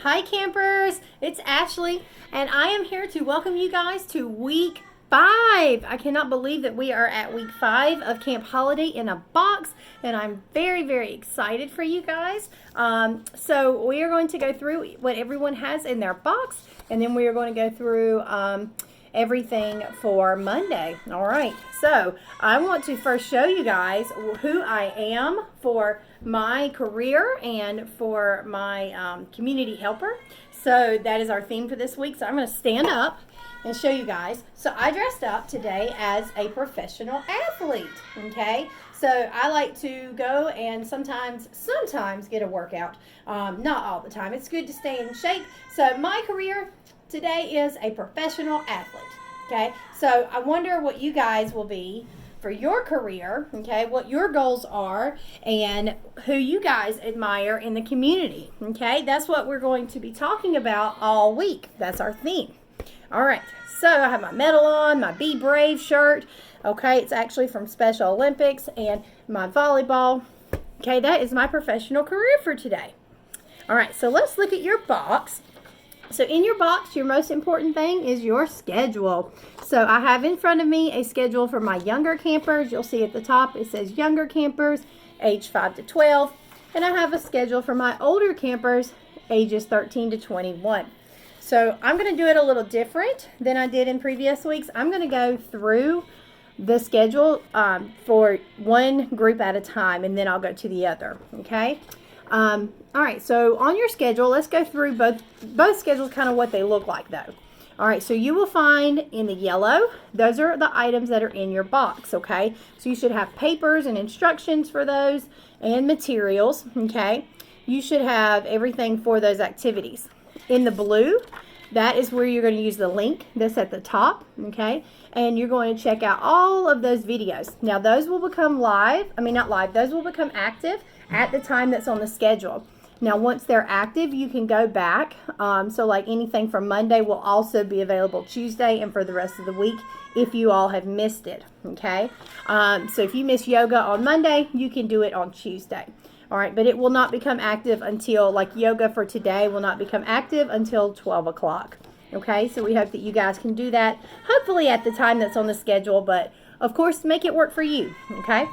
Hi campers, it's Ashley and I am here to welcome you guys to week 5. I cannot believe that we are at week 5 of Camp Holiday in a Box, and I'm very excited for you guys. So we are going to go through what everyone has in their box, and then we are going to go through everything for Monday. All right, so I want to first show you guys who I am for my career and for my community helper. So that is our theme for this week. So I'm going to stand up and show you guys. So I dressed up today as a professional athlete, okay? So I like to go and sometimes get a workout. Not all the time. It's good to stay in shape. So my career today is a professional athlete, okay? So I wonder what you guys will be for your career, okay, what your goals are, and who you guys admire in the community, okay? That's what we're going to be talking about all week. That's our theme. All right, so I have my medal on, my Be Brave shirt, okay? It's actually from Special Olympics, and my volleyball. Okay, that is my professional career for today. All right, so let's look at your box. So in your box, your most important thing is your schedule. So I have in front of me a schedule for my younger campers. You'll see at the top it says younger campers, age 5 to 12. And I have a schedule for my older campers, ages 13 to 21. So I'm going to do it a little different than I did in previous weeks. I'm going to go through the schedule for one group at a time, and then I'll go to the other, okay? All right, so on your schedule, let's go through both schedules, kind of what they look like though. All right, so you will find in the yellow, those are the items that are in your box, okay? So you should have papers and instructions for those and materials, okay? You should have everything for those activities. In the blue, that is where you're going to use the link that's at the top, okay? And you're going to check out all of those videos. Now, those will become those will become active at the time that's on the schedule. Now, once they're active, you can go back. So like anything from Monday will also be available Tuesday and for the rest of the week if you all have missed it, okay? So if you miss yoga on Monday, you can do it on Tuesday. All right, but it will not become active until, like yoga for today will not become active until 12 o'clock. Okay, so we hope that you guys can do that, hopefully at the time that's on the schedule, but of course, make it work for you, okay?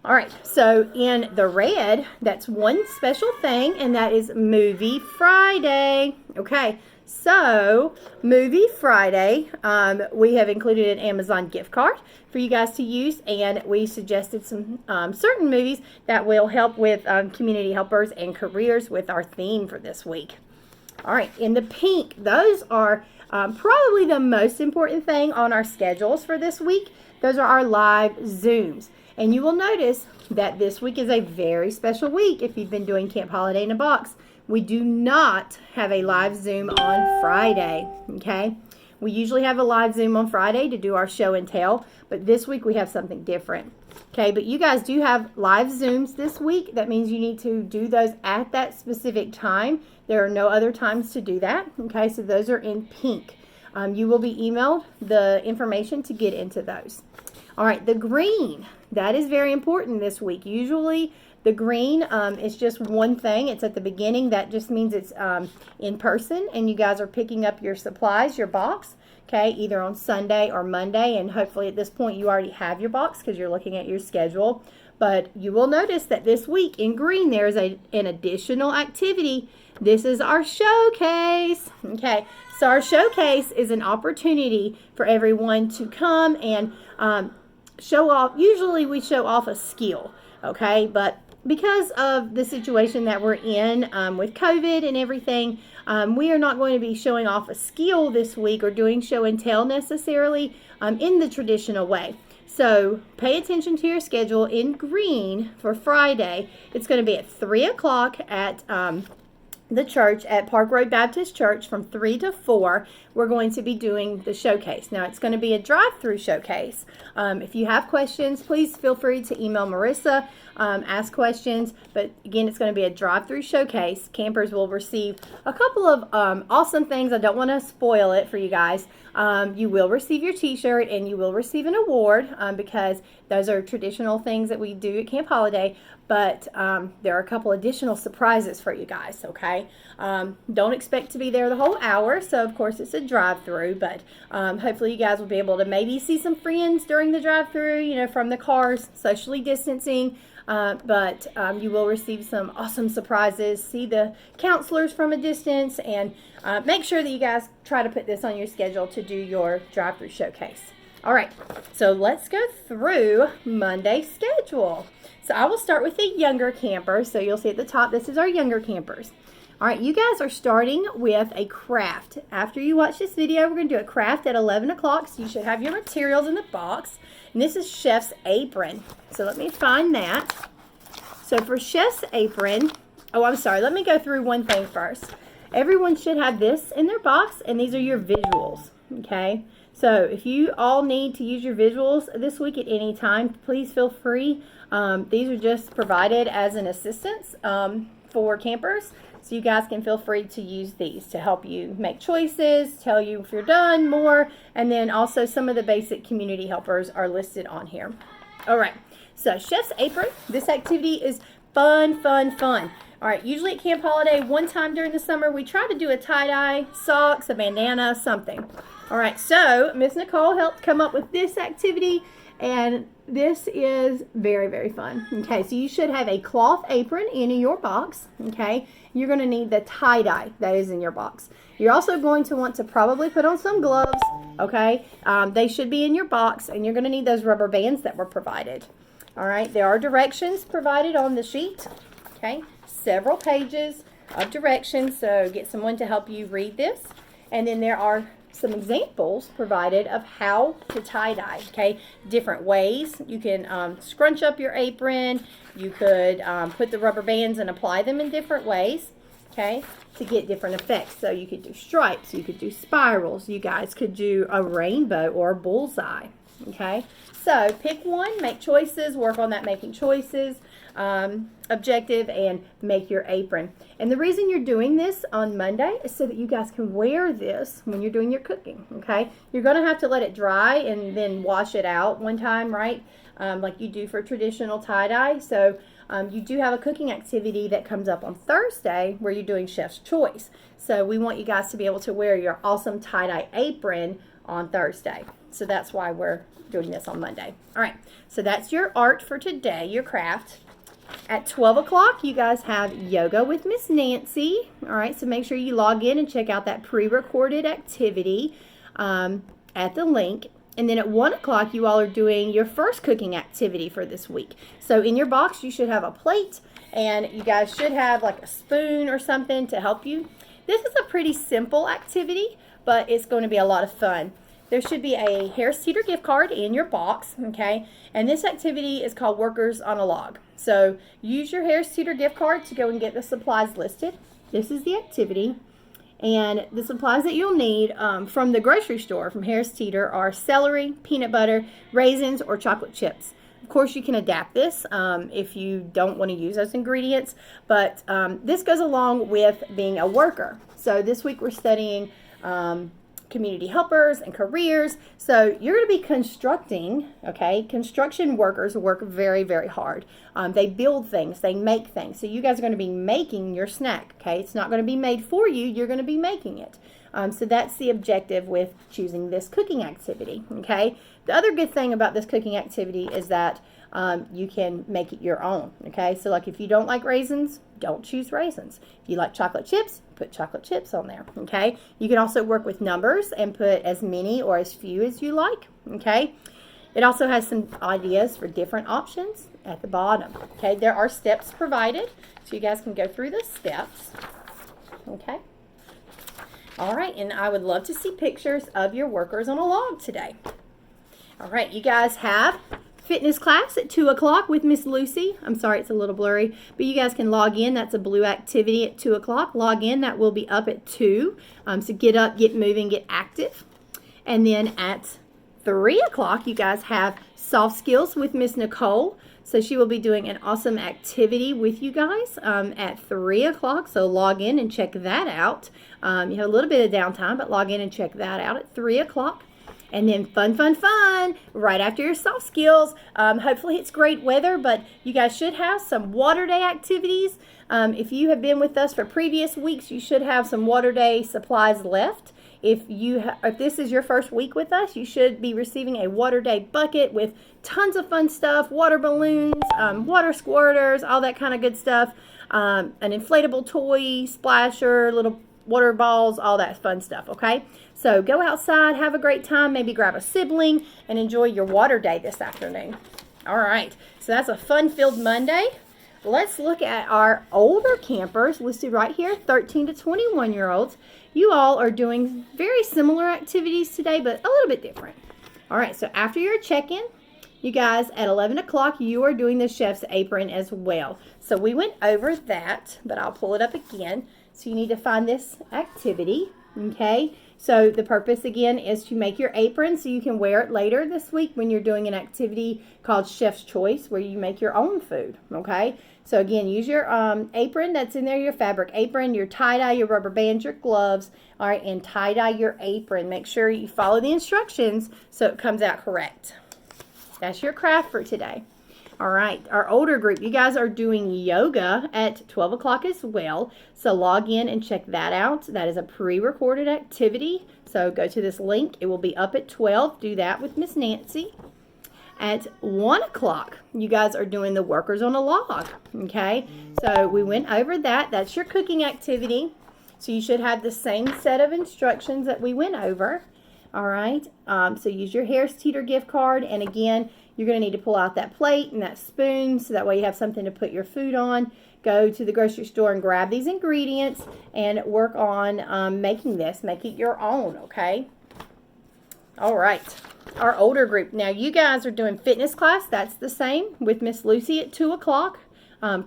All right, so in the red, that's one special thing, and that is Movie Friday. Okay, so Movie Friday, we have included an Amazon gift card for you guys to use, and we suggested some certain movies that will help with community helpers and careers with our theme for this week. All right, in the pink, those are probably the most important thing on our schedules for this week. Those are our live Zooms. And you will notice that this week is a very special week if you've been doing Camp Holiday in a Box. We do not have a live Zoom on Friday, okay? We usually have a live Zoom on Friday to do our show and tell, but this week we have something different, okay? But you guys do have live Zooms this week. That means you need to do those at that specific time. There are no other times to do that, okay? So those are in pink. You will be emailed the information to get into those. All right, the green, that is very important this week. Usually the green is just one thing. It's at the beginning. That just means it's in person, and you guys are picking up your supplies, your box, okay, either on Sunday or Monday, and hopefully at this point you already have your box because you're looking at your schedule. But you will notice that this week in green there is an additional activity. This is our showcase, okay? So our showcase is an opportunity for everyone to come and show off. Usually we show off a skill, okay? But because of the situation that we're in with COVID and everything, we are not going to be showing off a skill this week or doing show and tell necessarily in the traditional way. So pay attention to your schedule in green for Friday. It's going to be at 3 o'clock at the church at Park Road Baptist Church from 3 to 4. We're going to be doing the showcase. Now, it's going to be a drive-through showcase. If you have questions, please feel free to email Marissa ask questions. But again, it's going to be a drive-through showcase. Campers will receive a couple of awesome things. I don't want to spoil it for you guys. You will receive your t-shirt and you will receive an award because those are traditional things that we do at Camp Holiday. But there are a couple additional surprises for you guys, okay? Don't expect to be there the whole hour, so of course it's a drive-through, but hopefully you guys will be able to maybe see some friends during the drive-through, you know, from the cars, socially distancing, but you will receive some awesome surprises, see the counselors from a distance, and make sure that you guys try to put this on your schedule to do your drive-through showcase. All right, so let's go through Monday's schedule. So I will start with the younger campers. So you'll see at the top, this is our younger campers. All right, you guys are starting with a craft. After you watch this video, we're going to do a craft at 11 o'clock. So you should have your materials in the box. And this is Chef's Apron. So let me find that. So for Chef's Apron, oh, I'm sorry. Let me go through one thing first. Everyone should have this in their box, and these are your visuals, okay? So if you all need to use your visuals this week at any time, please feel free. These are just provided as an assistance for campers. So you guys can feel free to use these to help you make choices, tell you if you're done, more, and then also some of the basic community helpers are listed on here. All right, so Chef's Apron. This activity is fun, fun, fun. All right, usually at Camp Holiday, one time during the summer, we try to do a tie-dye, socks, a bandana, something. All right, so Miss Nicole helped come up with this activity, and this is very, very fun. Okay, so you should have a cloth apron in your box, okay? You're going to need the tie-dye that is in your box. You're also going to want to probably put on some gloves, okay? They should be in your box, and you're going to need those rubber bands that were provided. All right, there are directions provided on the sheet, okay? Several pages of directions, so get someone to help you read this. And then there are some examples provided of how to tie-dye, okay? Different ways. You can scrunch up your apron. You could put the rubber bands and apply them in different ways, okay, to get different effects. So you could do stripes. You could do spirals. You guys could do a rainbow or a bullseye, okay? So pick one, make choices, work on that making choices objective, and make your apron. And the reason you're doing this on Monday is so that you guys can wear this when you're doing your cooking, okay? You're going to have to let it dry and then wash it out one time, right? Like you do for traditional tie-dye. So you do have a cooking activity that comes up on Thursday where you're doing Chef's Choice. So we want you guys to be able to wear your awesome tie-dye apron on Thursday. So that's why we're doing this on Monday. All right, so that's your art for today, your craft. At 12 o'clock, you guys have yoga with Miss Nancy. All right, so make sure you log in and check out that pre-recorded activity at the link. And then at 1 o'clock, you all are doing your first cooking activity for this week. So in your box, you should have a plate, and you guys should have like a spoon or something to help you. This is a pretty simple activity, but it's going to be a lot of fun. There should be a Harris Teeter gift card in your box, okay? And this activity is called Workers on a Log. So use your Harris Teeter gift card to go and get the supplies listed. This is the activity. And the supplies that you'll need from the grocery store from Harris Teeter are celery, peanut butter, raisins, or chocolate chips. Of course, you can adapt this if you don't want to use those ingredients, but this goes along with being a worker. So this week we're studying community helpers and careers. So you're going to be constructing, okay? Construction workers work very, very hard. They build things, they make things. So you guys are going to be making your snack, okay? It's not going to be made for you, you're going to be making it. So that's the objective with choosing this cooking activity, okay? The other good thing about this cooking activity is that you can make it your own, okay? So like if you don't like raisins, don't choose raisins. If you like chocolate chips, put chocolate chips on there, okay? You can also work with numbers and put as many or as few as you like, okay? It also has some ideas for different options at the bottom, okay? There are steps provided, so you guys can go through the steps, okay? All right, and I would love to see pictures of your workers on a log today. All right, you guys have fitness class at 2 o'clock with Miss Lucy. I'm sorry, it's a little blurry, but you guys can log in. That's a blue activity at 2 o'clock. Log in. That will be up at 2. So get up, get moving, get active. And then at 3 o'clock, you guys have soft skills with Miss Nicole. So she will be doing an awesome activity with you guys at 3 o'clock. So log in and check that out. You have a little bit of downtime, but log in and check that out at 3 o'clock. And then fun right after your soft skills. Hopefully it's great weather, but you guys should have some water day activities. If you have been with us for previous weeks, you should have some water day supplies left. If this is your first week with us, you should be receiving a water day bucket with tons of fun stuff, water balloons, water squirters, all that kind of good stuff, an inflatable toy, splasher, little water balls, all that fun stuff, okay? So go outside, have a great time, maybe grab a sibling, and enjoy your water day this afternoon. All right, so that's a fun-filled Monday. Let's look at our older campers listed right here, 13 to 21-year-olds. You all are doing very similar activities today, but a little bit different. All right, so after your check-in, you guys, at 11 o'clock, you are doing the chef's apron as well. So we went over that, but I'll pull it up again. So you need to find this activity, okay? So the purpose, again, is to make your apron so you can wear it later this week when you're doing an activity called Chef's Choice, where you make your own food, okay? So again, use your apron that's in there, your fabric apron, your tie-dye, your rubber bands, your gloves, all right, and tie-dye your apron. Make sure you follow the instructions so it comes out correct. That's your craft for today. All right, our older group, you guys are doing yoga at 12 o'clock as well. So log in and check that out. That is a pre-recorded activity. So go to this link. It will be up at 12. Do that with Miss Nancy. At 1 o'clock, you guys are doing the workers on a log, okay? So we went over that. That's your cooking activity. So you should have the same set of instructions that we went over. All right, so use your Harris Teeter gift card, and again, you're going to need to pull out that plate and that spoon so that way you have something to put your food on. Go to the grocery store and grab these ingredients and work on making this. Make it your own, okay? All right, our older group. Now, you guys are doing fitness class. That's the same with Miss Lucy at 2 o'clock.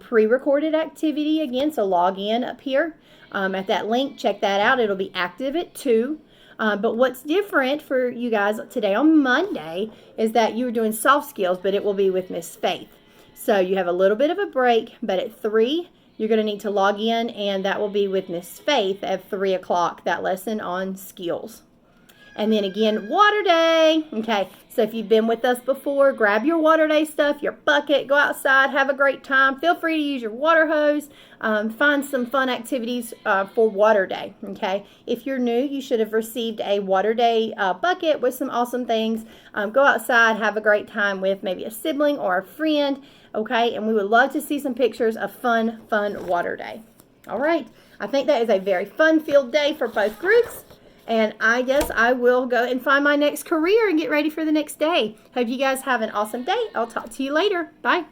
Pre-recorded activity again, so log in up here at that link. Check that out. It'll be active at 2. But what's different for you guys today on Monday is that you're doing soft skills, but it will be with Miss Faith. So you have a little bit of a break, but at 3, you're going to need to log in, and that will be with Miss Faith at 3 o'clock, that lesson on skills. And then again, water day. Okay, so if you've been with us before, grab your water day stuff, your bucket, go outside, have a great time. Feel free to use your water hose. Find some fun activities for water day, okay? If you're new, you should have received a water day bucket with some awesome things. Go outside, have a great time with maybe a sibling or a friend, okay? And we would love to see some pictures of fun water day. All right, I think that is a very fun-filled day for both groups. And I guess I will go and find my next career and get ready for the next day. Hope you guys have an awesome day. I'll talk to you later. Bye.